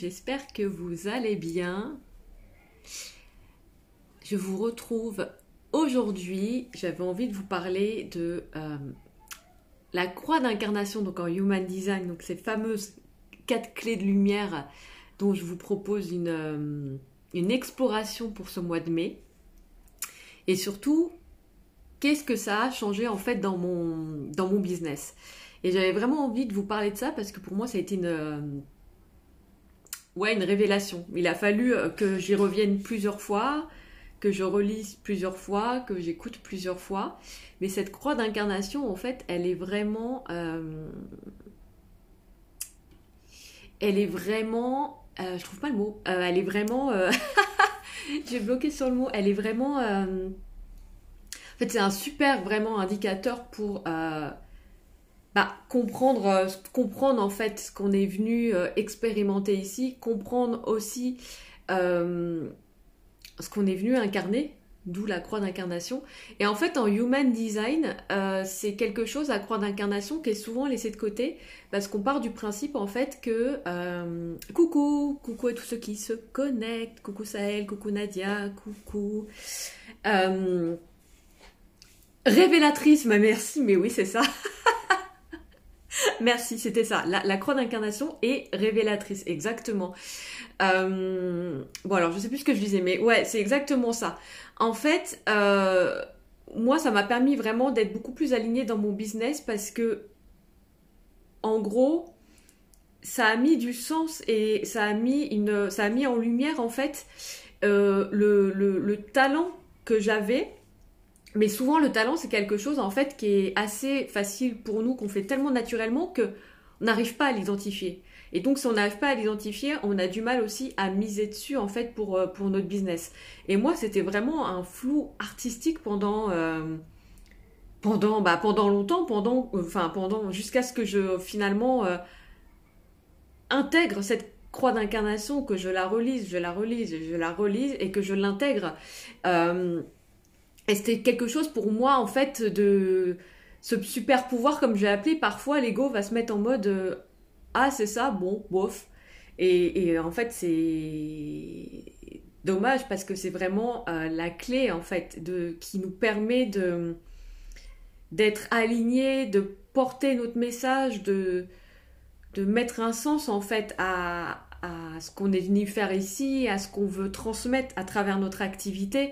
j'espère que vous allez bien. Je vous retrouve aujourd'hui, j'avais envie de vous parler de la croix d'incarnation, donc en Human Design, donc ces fameuses 4 clés de lumière dont je vous propose une exploration pour ce mois de mai. Et surtout, qu'est-ce que ça a changé en fait dans mon business. Et j'avais vraiment envie de vous parler de ça parce que pour moi ça a été une révélation. Il a fallu que j'y revienne plusieurs fois, que je relise plusieurs fois, que j'écoute plusieurs fois. Mais cette croix d'incarnation, en fait, elle est vraiment... je trouve pas le mot. Elle est vraiment... J'ai bloqué sur le mot. Elle est vraiment... En fait, c'est un super, vraiment, indicateur pour... comprendre en fait ce qu'on est venu expérimenter ici, comprendre aussi ce qu'on est venu incarner, d'où la croix d'incarnation. Et en fait en Human Design, c'est quelque chose, la croix d'incarnation, qui est souvent laissée de côté, parce qu'on part du principe en fait que coucou à tous ceux qui se connectent, coucou Sahel, coucou Nadia, coucou révélatrice, merci, mais oui c'est ça. Merci, c'était ça. La croix d'incarnation est révélatrice, exactement. Bon, alors, je sais plus ce que je disais, mais ouais, c'est exactement ça. En fait, moi, ça m'a permis vraiment d'être beaucoup plus alignée dans mon business parce que, en gros, ça a mis du sens et ça a mis en lumière, en fait, le talent que j'avais. Mais souvent, le talent, c'est quelque chose, en fait, qui est assez facile pour nous, qu'on fait tellement naturellement qu'on n'arrive pas à l'identifier. Et donc, si on n'arrive pas à l'identifier, on a du mal aussi à miser dessus, en fait, pour notre business. Et moi, c'était vraiment un flou artistique pendant longtemps, jusqu'à ce que je, finalement, intègre cette croix d'incarnation, que je la relise, et que je l'intègre. Et c'était quelque chose pour moi, en fait, de ce super pouvoir, comme j'ai appelé. Parfois, l'ego va se mettre en mode ah, c'est ça, bon, bof. Et en fait, c'est dommage parce que c'est vraiment la clé, en fait, qui nous permet d'être alignés, de porter notre message, de mettre un sens, en fait, à ce qu'on est venu faire ici, à ce qu'on veut transmettre à travers notre activité.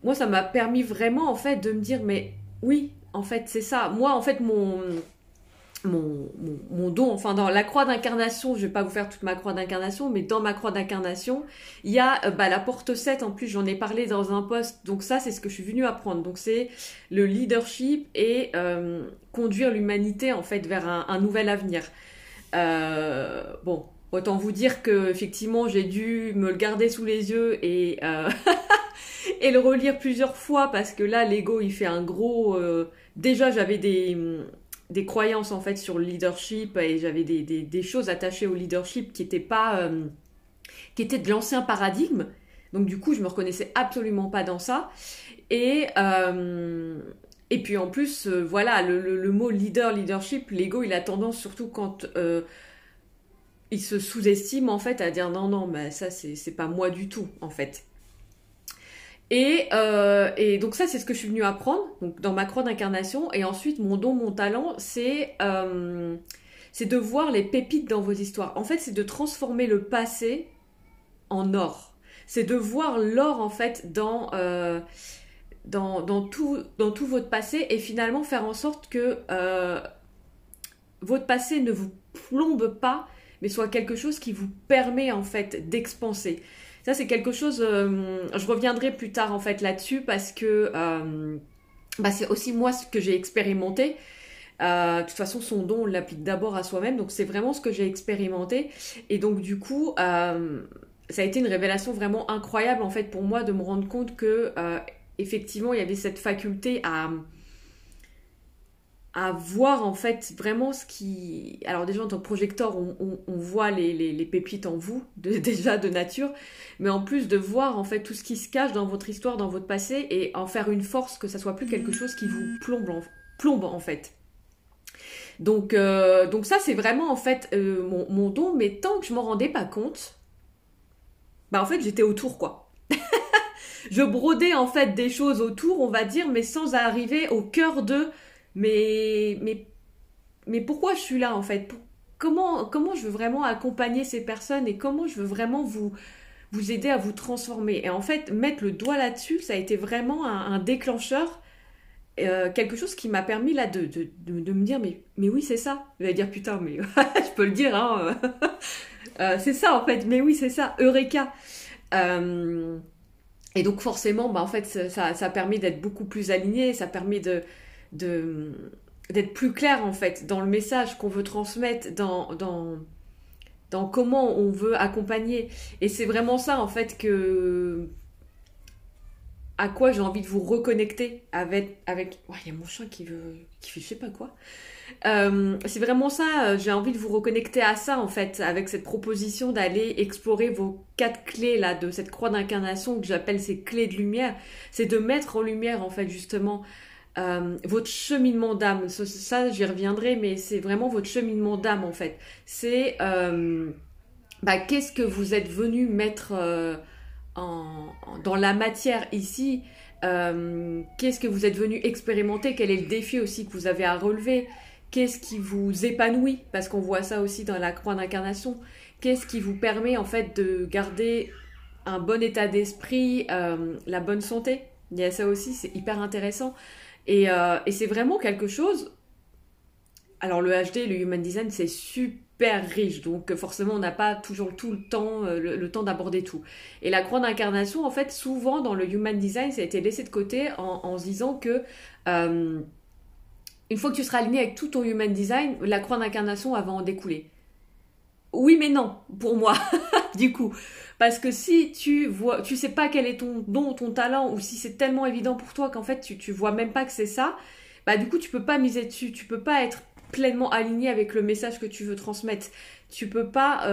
Moi, ça m'a permis vraiment, en fait, de me dire, mais oui, en fait, c'est ça. Moi, en fait, mon don, enfin, dans la croix d'incarnation, je vais pas vous faire toute ma croix d'incarnation, mais dans ma croix d'incarnation, il y a la porte 7, en plus, j'en ai parlé dans un post, donc ça, c'est ce que je suis venue apprendre. Donc, c'est le leadership et conduire l'humanité, en fait, vers un nouvel avenir. Bon, autant vous dire que, effectivement, j'ai dû me le garder sous les yeux et... et le relire plusieurs fois parce que là l'ego il fait un gros déjà j'avais des croyances en fait sur le leadership et j'avais des choses attachées au leadership qui étaient pas qui étaient de l'ancien paradigme, donc du coup je me reconnaissais absolument pas dans ça et puis en plus voilà le mot leadership, l'ego il a tendance surtout quand il se sous-estime en fait à dire non mais ça c'est pas moi du tout en fait. Et donc ça, c'est ce que je suis venue apprendre donc dans ma croix d'incarnation. Et ensuite, mon don, mon talent, c'est de voir les pépites dans vos histoires. En fait, c'est de transformer le passé en or. C'est de voir l'or, en fait, dans tout votre passé et finalement faire en sorte que votre passé ne vous plombe pas, mais soit quelque chose qui vous permet, en fait, d'expanser. Ça, c'est quelque chose, je reviendrai plus tard en fait là-dessus parce que c'est aussi moi ce que j'ai expérimenté. De toute façon, son don, on l'applique d'abord à soi-même, donc c'est vraiment ce que j'ai expérimenté. Et donc du coup, ça a été une révélation vraiment incroyable en fait pour moi de me rendre compte que effectivement, il y avait cette faculté à voir en fait vraiment ce qui... Alors déjà en tant que projecteur, on voit les pépites en vous, déjà de nature, mais en plus de voir en fait tout ce qui se cache dans votre histoire, dans votre passé, et en faire une force, que ça soit plus quelque chose qui vous plombe en fait. Donc ça, c'est vraiment en fait mon don, mais tant que je m'en rendais pas compte, bah en fait, j'étais autour, quoi. Je brodais en fait des choses autour, on va dire, mais sans arriver au cœur de mais mais mais pourquoi je suis là en fait? Comment je veux vraiment accompagner ces personnes et comment je veux vraiment vous aider à vous transformer. Et en fait, mettre le doigt là-dessus, ça a été vraiment un déclencheur, quelque chose qui m'a permis là de me dire, mais oui, c'est ça. Je vais dire, putain, mais je peux le dire, hein. C'est ça en fait, mais oui, c'est ça, Eureka. Euh, et donc forcément, bah, en fait, ça permet d'être beaucoup plus aligné, ça permet de, d'être plus clair en fait dans le message qu'on veut transmettre, dans comment on veut accompagner. Et c'est vraiment ça, en fait, à quoi j'ai envie de vous reconnecter avec... Ouais, il y a mon chien qui fait je sais pas quoi. C'est vraiment ça, j'ai envie de vous reconnecter à ça, en fait, avec cette proposition d'aller explorer vos 4 clés, là, de cette croix d'incarnation que j'appelle ces clés de lumière. C'est de mettre en lumière, en fait, justement, votre cheminement d'âme. Ça, j'y reviendrai, mais c'est vraiment votre cheminement d'âme, en fait. C'est qu'est-ce que vous êtes venu mettre dans la matière ici. Qu'est-ce que vous êtes venu expérimenter, quel est le défi aussi que vous avez à relever, qu'est-ce qui vous épanouit, parce qu'on voit ça aussi dans la croix d'incarnation, qu'est-ce qui vous permet en fait de garder un bon état d'esprit, la bonne santé. Il y a ça aussi, c'est hyper intéressant. Et c'est vraiment quelque chose. Alors le HD, le Human Design, c'est super riche, donc forcément on n'a pas toujours tout le temps, le temps d'aborder tout. Et la croix d'incarnation, en fait, souvent dans le Human Design, ça a été laissé de côté en se disant que une fois que tu seras aligné avec tout ton Human Design, la croix d'incarnation elle va en découler. Oui mais non, pour moi, du coup. Parce que si tu sais pas quel est ton don, ton talent, ou si c'est tellement évident pour toi qu'en fait tu vois même pas que c'est ça, bah du coup tu peux pas miser dessus, tu peux pas être pleinement aligné avec le message que tu veux transmettre. Tu peux pas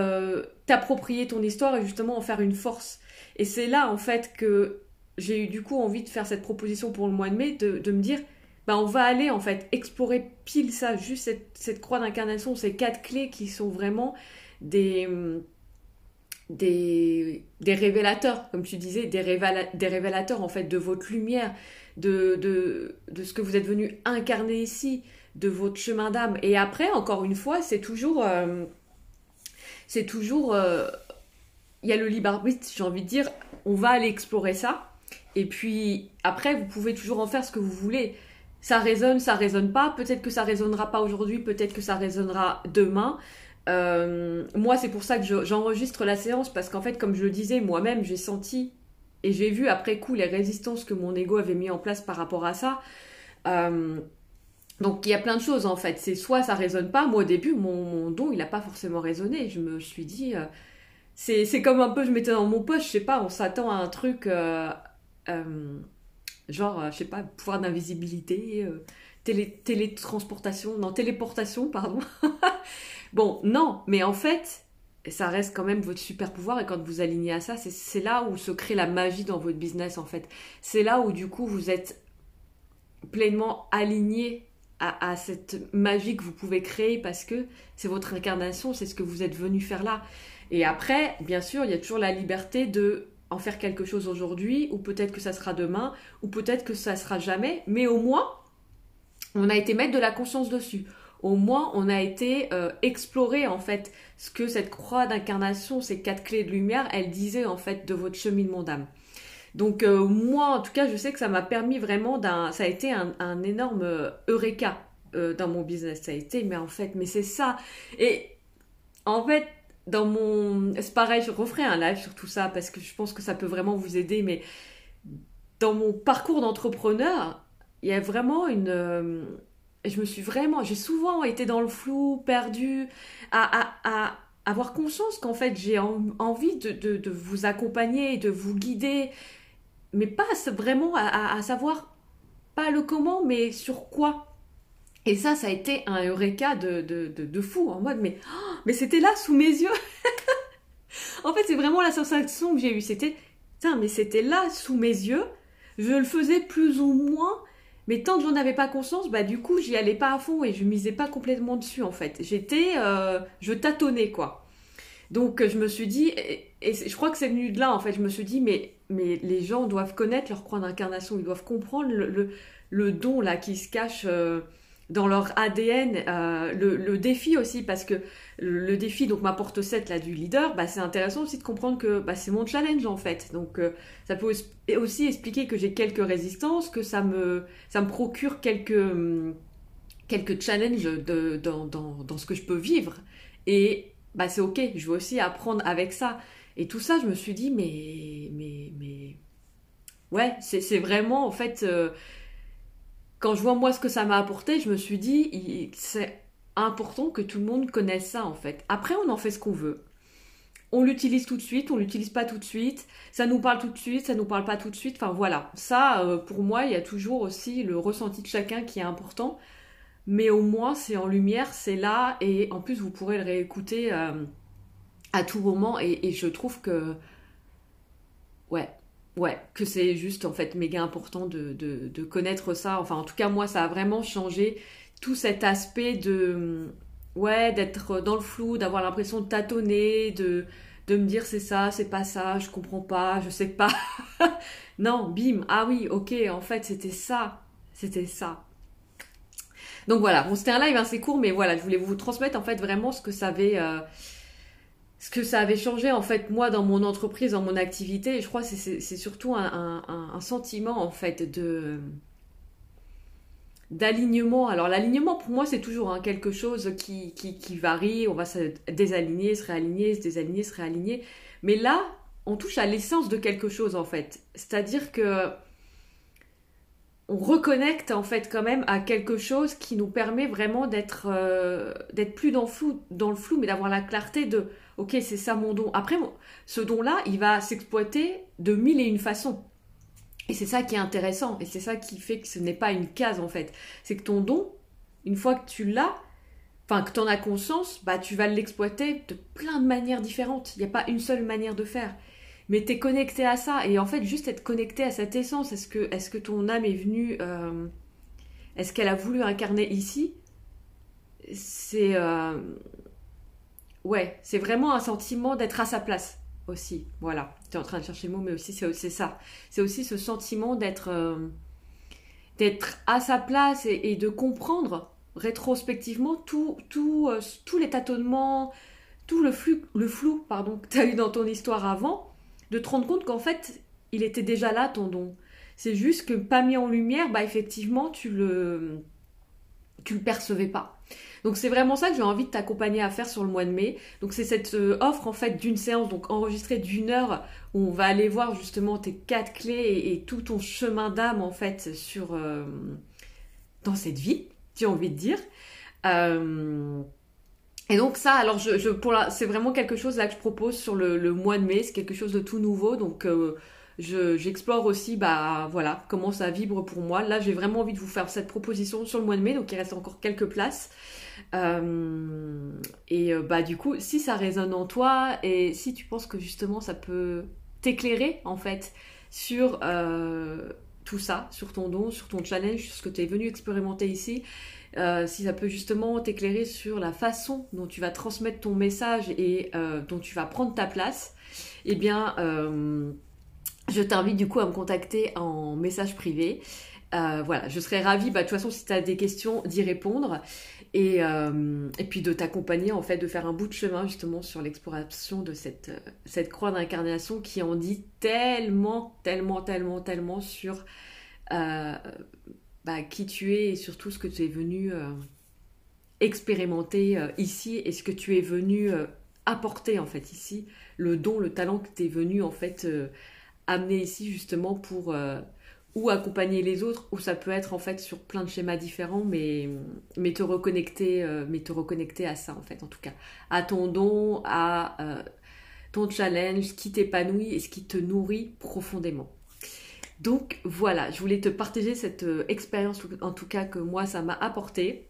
t'approprier ton histoire et justement en faire une force. Et c'est là en fait que j'ai eu du coup envie de faire cette proposition pour le mois de mai, de me dire, bah on va aller en fait explorer pile ça, juste cette croix d'incarnation, ces 4 clés qui sont vraiment des, des révélateurs, comme tu disais, des révélateurs en fait de votre lumière, de ce que vous êtes venu incarner ici, de votre chemin d'âme. Et après, encore une fois, c'est toujours, il y a le libre arbitre, j'ai envie de dire, on va aller explorer ça. Et puis après, vous pouvez toujours en faire ce que vous voulez. Ça résonne pas. Peut-être que ça résonnera pas aujourd'hui, peut-être que ça résonnera demain. Moi, c'est pour ça que j'enregistre la séance, parce qu'en fait, comme je le disais, moi-même, j'ai senti et j'ai vu après coup les résistances que mon ego avait mis en place par rapport à ça. Donc il y a plein de choses en fait. C'est soit ça résonne pas. Moi au début, mon don il a pas forcément résonné. Je me suis dit, c'est comme un peu, je mettais dans mon poche, je sais pas, on s'attend à un truc genre, je sais pas, pouvoir d'invisibilité, télétransportation, non téléportation, pardon. Bon, non, mais en fait, ça reste quand même votre super pouvoir et quand vous alignez à ça, c'est là où se crée la magie dans votre business en fait. C'est là où du coup vous êtes pleinement aligné à cette magie que vous pouvez créer parce que c'est votre incarnation, c'est ce que vous êtes venu faire là. Et après, bien sûr, il y a toujours la liberté de en faire quelque chose aujourd'hui, ou peut-être que ça sera demain, ou peut-être que ça sera jamais, mais au moins, on a été mettre de la conscience dessus. Au moins, on a été explorer en fait ce que cette croix d'incarnation, ces 4 clés de lumière, elle disait en fait de votre cheminement d'âme. Donc moi, en tout cas, je sais que ça m'a permis vraiment ça a été un énorme eureka dans mon business. Ça a été, mais c'est ça. Et en fait, c'est pareil, je referai un live sur tout ça parce que je pense que ça peut vraiment vous aider. Mais dans mon parcours d'entrepreneur, il y a vraiment j'ai souvent été dans le flou, perdue, à avoir conscience qu'en fait, j'ai envie de vous accompagner, de vous guider, mais pas vraiment à savoir, pas le comment, mais sur quoi. Et ça a été un eureka de fou, en mode, mais c'était là, sous mes yeux. En fait, c'est vraiment la sensation que j'ai eue. Mais c'était là, sous mes yeux. Je le faisais plus ou moins, Mais tant que j'en avais pas conscience, bah du coup, j'y allais pas à fond et je misais pas complètement dessus en fait. Je tâtonnais quoi. Donc je me suis dit, et je crois que c'est venu de là en fait, je me suis dit, mais les gens doivent connaître leur croix d'incarnation, ils doivent comprendre le don là qui se cache dans leur ADN, le défi aussi, parce que le défi, donc ma porte 7 là du leader, bah, c'est intéressant aussi de comprendre que bah, c'est mon challenge en fait. Donc ça peut aussi expliquer que j'ai quelques résistances, que ça me procure quelques challenges dans ce que je peux vivre. Et bah, c'est ok, je veux aussi apprendre avec ça. Et tout ça, je me suis dit, mais ouais, c'est vraiment, en fait, quand je vois moi ce que ça m'a apporté, je me suis dit, c'est important que tout le monde connaisse ça, en fait. Après, on en fait ce qu'on veut. On l'utilise tout de suite, on l'utilise pas tout de suite, ça nous parle tout de suite, ça nous parle pas tout de suite, enfin voilà. Ça, pour moi, il y a toujours aussi le ressenti de chacun qui est important, mais au moins c'est en lumière, c'est là, et en plus vous pourrez le réécouter à tout moment, et je trouve que ouais, ouais, que c'est juste en fait méga important de connaître ça. Enfin, en tout cas, moi, ça a vraiment changé tout cet aspect ouais, d'être dans le flou, d'avoir l'impression de tâtonner, de me dire c'est ça, c'est pas ça, je comprends pas, je sais pas. Non, bim, ah oui, ok, en fait, c'était ça, c'était ça. Donc voilà, bon, c'était un live assez court, mais voilà, je voulais vous transmettre en fait vraiment ce que ça avait changé en fait moi dans mon entreprise, dans mon activité. Et je crois que c'est surtout un sentiment en fait de d'alignement. Alors l'alignement pour moi c'est toujours hein, quelque chose qui varie, on va se désaligner, se réaligner, se désaligner, se réaligner. Mais là, on touche à l'essence de quelque chose en fait. C'est-à-dire que on reconnecte en fait quand même à quelque chose qui nous permet vraiment d'être plus dans le flou, mais d'avoir la clarté de ok c'est ça mon don. Après ce don-là, il va s'exploiter de mille et une façons. Et c'est ça qui est intéressant, et c'est ça qui fait que ce n'est pas une case en fait. C'est que ton don, une fois que tu l'as, enfin que tu en as conscience, bah tu vas l'exploiter de plein de manières différentes. Il n'y a pas une seule manière de faire. Mais t'es connecté à ça, et en fait juste être connecté à cette essence, est-ce que ton âme est venue, est-ce qu'elle a voulu incarner ici? C'est ouais, c'est vraiment un sentiment d'être à sa place aussi. Voilà, tu es en train de chercher le mot, mais aussi c'est ça. C'est aussi ce sentiment d'être à sa place et de comprendre rétrospectivement tous les tâtonnements, tout le flou pardon, que tu as eu dans ton histoire avant, de te rendre compte qu'en fait, il était déjà là ton don. C'est juste que pas mis en lumière, bah effectivement, tu le percevais pas. Donc c'est vraiment ça que j'ai envie de t'accompagner à faire sur le mois de mai. Donc c'est cette offre en fait d'une séance, donc enregistrée d'1 heure, où on va aller voir justement tes 4 clés et tout ton chemin d'âme en fait dans cette vie, j'ai envie de dire. Euh, et donc ça, alors c'est vraiment quelque chose là que je propose sur le mois de mai, c'est quelque chose de tout nouveau, donc j'explore aussi bah voilà comment ça vibre pour moi. Là j'ai vraiment envie de vous faire cette proposition sur le mois de mai, donc il reste encore quelques places. Bah du coup, si ça résonne en toi et si tu penses que justement ça peut t'éclairer en fait sur tout ça, sur ton don, sur ton challenge, sur ce que tu es venu expérimenter ici, si ça peut justement t'éclairer sur la façon dont tu vas transmettre ton message et dont tu vas prendre ta place, eh bien, je t'invite du coup à me contacter en message privé. Voilà, je serais ravie, bah, de toute façon, si tu as des questions, d'y répondre et puis de t'accompagner, en fait, de faire un bout de chemin justement sur l'exploration de cette croix d'incarnation qui en dit tellement, tellement, tellement, tellement sur bah, qui tu es et surtout ce que tu es venu expérimenter ici et ce que tu es venu apporter en fait ici, le don, le talent que tu es venu en fait amener ici justement pour ou accompagner les autres, ou ça peut être en fait sur plein de schémas différents, mais te reconnecter à ça en fait, en tout cas, à ton don, à ton challenge, ce qui t'épanouit et ce qui te nourrit profondément. Donc voilà, je voulais te partager cette expérience en tout cas que moi ça m'a apporté.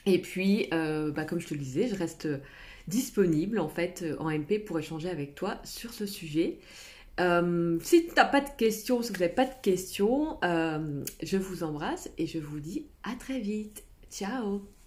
Et puis, bah, comme je te le disais, je reste disponible en fait en MP pour échanger avec toi sur ce sujet. Si t'as pas de questions, si vous n'avez pas de questions, je vous embrasse et je vous dis à très vite. Ciao!